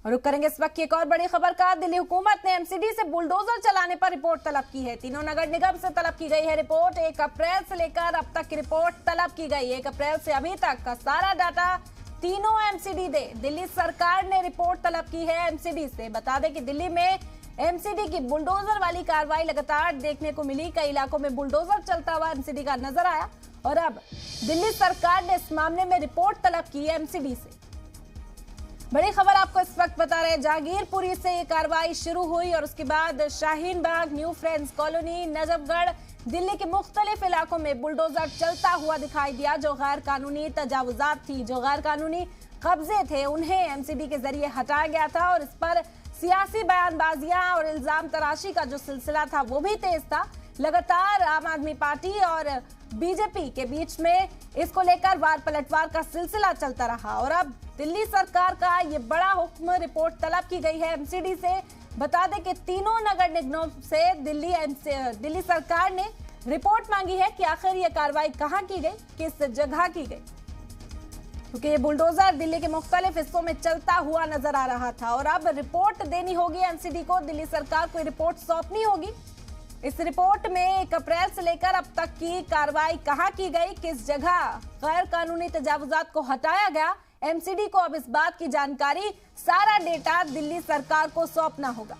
और रुक करेंगे इस वक्त की एक और बड़ी खबर का। दिल्ली हुकूमत ने एमसीडी से बुलडोजर चलाने पर रिपोर्ट तलब की है। तीनों नगर निगम से तलब की गई है रिपोर्ट। 1 अप्रैल से लेकर अब तक की रिपोर्ट तलब की गई। 1 अप्रैल से अभी तक का सारा डाटा तीनों एमसीडी दे। दिल्ली सरकार ने रिपोर्ट तलब की है एमसीडी से। बता दें कि दिल्ली में एमसीडी की बुलडोजर वाली कार्रवाई लगातार देखने को मिली। कई इलाकों में बुलडोजर चलता हुआ एमसीडी का नजर आया और अब दिल्ली सरकार ने इस मामले में रिपोर्ट तलब की है एमसीडी से। बड़ी खबर आपको इस वक्त बता रहे हैं, जहांगीरपुरी से ये कार्रवाई शुरू हुई और उसके बाद शाहीन बाग, न्यू फ्रेंड्स कॉलोनी, नजफगढ़, दिल्ली के मुख्तलिफ इलाकों में बुलडोजर चलता हुआ दिखाई दिया। जो गैर कानूनी तजावुजात थी, जो गैर कानूनी कब्जे थे, उन्हें एमसीडी के जरिए हटाया गया था और इस पर सियासी बयानबाजियां और इल्जाम तराशी का जो सिलसिला था वो भी तेज था। लगातार आम आदमी पार्टी और बीजेपी के बीच में इसको लेकर वार पलटवार का सिलसिला चलता रहा और अब दिल्ली सरकार का ये बड़ा हुक्म, रिपोर्ट तलब की गई है एमसीडी से। बता दें कि तीनों नगर निगमों से दिल्ली सरकार ने रिपोर्ट मांगी है कि आखिर ये कार्रवाई कहां की गई, किस जगह की गई, क्योंकि ये बुलडोजर दिल्ली के मुख्तलिफ हिस्सों में चलता हुआ नजर आ रहा था और अब रिपोर्ट देनी होगी एमसीडी को। दिल्ली सरकार को रिपोर्ट सौंपनी होगी। इस रिपोर्ट में 1 अप्रैल से लेकर अब तक की कार्रवाई कहां की गई, किस जगह गैर कानूनी तजावुजात को हटाया गया, एमसीडी को अब इस बात की जानकारी, सारा डेटा दिल्ली सरकार को सौंपना होगा।